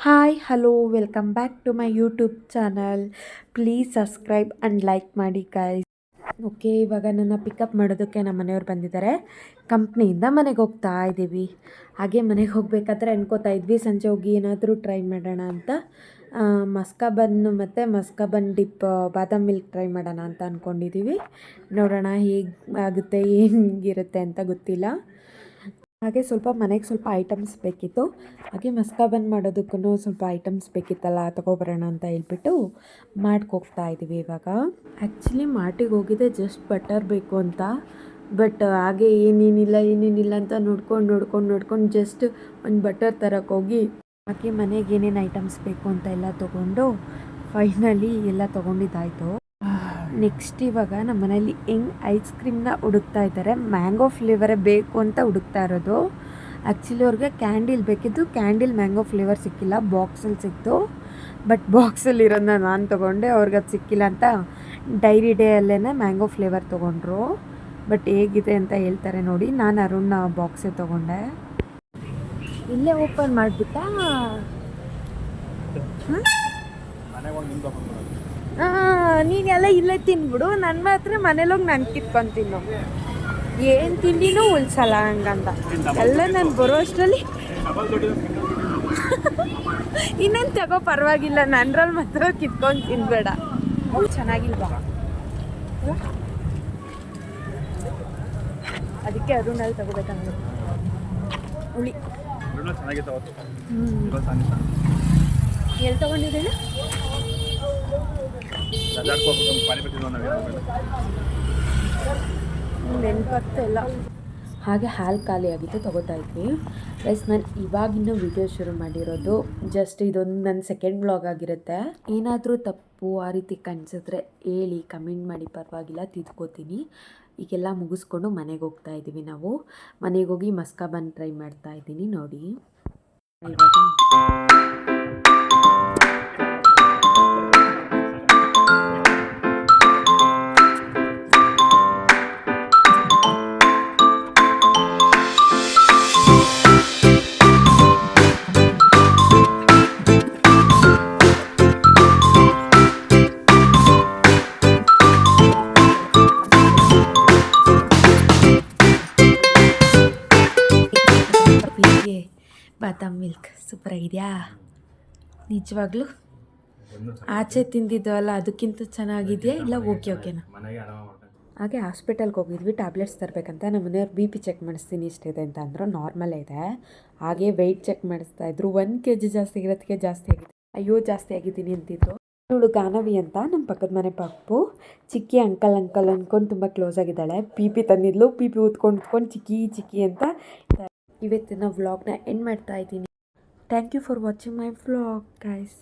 Hi hello welcome back to my YouTube channel. Please subscribe and like ಮಾಡಿ guys. Okay, ಇವಾಗ ನನ್ನ pickup ಮಾಡೋದಕ್ಕೆ ನಮ್ಮ ಮನೆಯವ್ರು ಬಂದಿದ್ದಾರೆ. ಕಂಪ್ನಿಯಿಂದ ಮನೆಗೆ ಹೋಗ್ತಾ ಇದ್ದೀವಿ. ಹಾಗೆ ಮನೆಗೆ ಹೋಗಬೇಕಾದ್ರೆ ಅನ್ಕೋತಾ ಇದ್ವಿ ಸಂಜೆ ಹೋಗಿ ಏನಾದರೂ ಟ್ರೈ ಮಾಡೋಣ ಅಂತ. ಮಸ್ಕಾಬನ್ನು ಮತ್ತು ಮಸ್ಕಾಬನ್ ಡಿಪ್ ಬಾದಾಮ್ ಮಿಲ್ಕ್ ಟ್ರೈ ಮಾಡೋಣ ಅಂತ ಅಂದ್ಕೊಂಡಿದ್ದೀವಿ. ನೋಡೋಣ ಹೇಗೆ ಆಗುತ್ತೆ, ಹೆಂಗಿರುತ್ತೆ ಅಂತ ಗೊತ್ತಿಲ್ಲ. ಹಾಗೆ ಮನೆಗೆ ಸ್ವಲ್ಪ ಐಟಮ್ಸ್ ಬೇಕಿತ್ತು. ಹಾಗೆ ಮಸ್ಕಾಬನ್ ಮಾಡೋದಕ್ಕೂ ಸ್ವಲ್ಪ ಐಟಮ್ಸ್ ಬೇಕಿತ್ತಲ್ಲ, ತೊಗೊಬರೋಣ ಅಂತ ಹೇಳ್ಬಿಟ್ಟು ಹೋಗ್ತಾ ಇದ್ದೀವಿ ಇವಾಗ. ಆ್ಯಕ್ಚುಲಿ ಮಾರ್ಟಿಗೆ ಹೋಗಿದ್ದೆ ಜಸ್ಟ್ ಬಟರ್ ಬೇಕು ಅಂತ. ಬಟ್ ಹಾಗೆ ಏನೇನಿಲ್ಲ ಅಂತ ನೋಡ್ಕೊಂಡು ಜಸ್ಟ್ ಒಂದು ಬಟರ್ ತರಕ್ಕೆ ಹೋಗಿ ಹಾಗೆ ಮನೆಗೆ ಏನೇನು ಐಟಮ್ಸ್ ಬೇಕು ಅಂತ ಎಲ್ಲ ತೊಗೊಂಡು ಫೈನಲಿ ಎಲ್ಲ ತೊಗೊಂಡಿದ್ದಾಯಿತು. ನೆಕ್ಸ್ಟ್ ಇವಾಗ ನಮ್ಮ ಮನೇಲಿ ಐಸ್ ಕ್ರೀಮ್ನ ಹುಡುಕ್ತಾ ಇದ್ದಾರೆ. ಮ್ಯಾಂಗೋ ಫ್ಲೇವರೇ ಬೇಕು ಅಂತ ಹುಡುಕ್ತಾ ಇರೋದು. ಆ್ಯಕ್ಚುಲಿ ಅವ್ರಿಗೆ ಕ್ಯಾಂಡಿಲ್ ಬೇಕಿದ್ದು, ಕ್ಯಾಂಡಿಲ್ ಮ್ಯಾಂಗೋ ಫ್ಲೇವರ್ ಸಿಕ್ಕಿಲ್ಲ, ಬಾಕ್ಸಲ್ಲಿ ಸಿಕ್ತು. ಬಟ್ ಬಾಕ್ಸಲ್ಲಿ ಇರೋದನ್ನ ನಾನು ತೊಗೊಂಡೆ, ಅವ್ರಿಗೆ ಅದು ಸಿಕ್ಕಿಲ್ಲ ಅಂತ ಡೈರಿ ಡೇ ಅಲ್ಲೇ ಮ್ಯಾಂಗೋ ಫ್ಲೇವರ್ ತೊಗೊಂಡ್ರು. ಬಟ್ ಹೇಗಿದೆ ಅಂತ ಹೇಳ್ತಾರೆ ನೋಡಿ. ನಾನು ಅರುಣ್ನ ಬಾಕ್ಸೇ ತೊಗೊಂಡೆ. ಇಲ್ಲೇ ಓಪನ್ ಮಾಡಿಬಿಟ್ಟಾ. ನೀನೆಲ್ಲ ಇಲ್ಲೇ ತಿನ್ಬಿಡು, ನನ್ನ ಮಾತ್ರ ಮನೇಲೋಗಿ ನಾನು ಕಿತ್ಕೊಂತೀನಿ. ಏನು ತಿಂಡಿನೂ ಉಳ್ಸಲ್ಲ ಹಂಗಂತ ಎಲ್ಲ ನಾನು ಬರೋ ಅಷ್ಟರಲ್ಲಿ ಇನ್ನೇನು ತಗೋ, ಪರವಾಗಿಲ್ಲ, ನನ್ರಲ್ಲಿ ಮಾತ್ರ ಕಿತ್ಕೊಂಡು ತಿನ್ಬೇಡ. ಚೆನ್ನಾಗಿಲ್ವಾ? ಅದಕ್ಕೆ ಅರುಣಲ್ಲಿ ತಗೋಬೇಕಂದ್ರೆ ಹುಳಿ. ಎಲ್ಲಿ ತಗೊಂಡಿದ್ದೀನ? ನೆನಪತ್ತೆಲ್ಲ. ಹಾಗೆ ಹಾಲು ಖಾಲಿ ಆಗಿತ್ತು, ತೊಗೋತಾ ಇದ್ವಿ. ಪ್ಲಸ್ ನಾನು ಇವಾಗಿನ್ನೂ ವಿಡಿಯೋ ಶುರು ಮಾಡಿರೋದು. ಜಸ್ಟ್ ಇದೊಂದು ನನ್ನ ಸೆಕೆಂಡ್ ವ್ಲಾಗ್ ಆಗಿರುತ್ತೆ. ಏನಾದರೂ ತಪ್ಪು ಆ ರೀತಿ ಕಾಣಿಸಿದ್ರೆ ಹೇಳಿ, ಕಮೆಂಟ್ ಮಾಡಿ, ಪರವಾಗಿಲ್ಲ, ತಿದ್ಕೋತೀನಿ. ಈಗೆಲ್ಲ ಮುಗಿಸ್ಕೊಂಡು ಮನೆಗೆ ಹೋಗ್ತಾ ಇದ್ದೀವಿ ನಾವು. ಮನೆಗೆ ಹೋಗಿ ಮಸ್ಕಾಬನ್ ಟ್ರೈ ಮಾಡ್ತಾ ಇದ್ದೀನಿ ನೋಡಿ ಇವಾಗ. ಬಾದಾಮ್ ಮಿಲ್ಕ್ ಸೂಪರ್ ಆಗಿದೆಯಾ? ನಿಜವಾಗ್ಲೂ ಆಚೆ ತಿಂದಿದ್ದವಲ್ಲ ಅದಕ್ಕಿಂತ ಚೆನ್ನಾಗಿದೆಯಾ ಇಲ್ಲ ಓಕೆನಾ? ಹಾಗೆ ಹಾಸ್ಪಿಟಲ್ಗೆ ಹೋಗಿದ್ವಿ ಟ್ಯಾಬ್ಲೆಟ್ಸ್ ತರಬೇಕಂತ. ನಮ್ಮ ಮನೆಯವ್ರು ಬಿ ಪಿ ಚೆಕ್ ಮಾಡಿಸ್ತೀನಿ ಇಷ್ಟಿದೆ ಅಂತ ಅಂದರು. ನಾರ್ಮಲ್ ಇದೆ. ಹಾಗೆ ವೆಯ್ಟ್ ಚೆಕ್ ಮಾಡಿಸ್ತಾಯಿದ್ರು. 1 kg ಜಾಸ್ತಿ ಆಗಿರೋದಕ್ಕೆ ಜಾಸ್ತಿ ಆಗಿದೆ. ಅಯ್ಯೋ ಜಾಸ್ತಿ ಆಗಿದ್ದೀನಿ ಅಂತಿದ್ರು. ಇವಳು ಗಾನವಿ ಅಂತ, ನಮ್ಮ ಪಕ್ಕದ ಮನೆ ಪಪ್ಪು. ಚಿಕ್ಕಿ ಅಂಕಲ್ ಅಂದ್ಕೊಂಡು ತುಂಬ ಕ್ಲೋಸ್ ಆಗಿದ್ದಾಳೆ. ಪಿ ಪಿ ತಂದಿದ್ಲು, ಪಿ ಪಿ ಉತ್ಕೊಂಡು ಚಿಕ್ಕಿ ಅಂತ. ಇವತ್ತಿನ ವ್ಲಾಗ್ನ ಎಂಡ್ ಮಾಡ್ತಾ ಇದ್ದೀನಿ. Thank you for watching my vlog guys.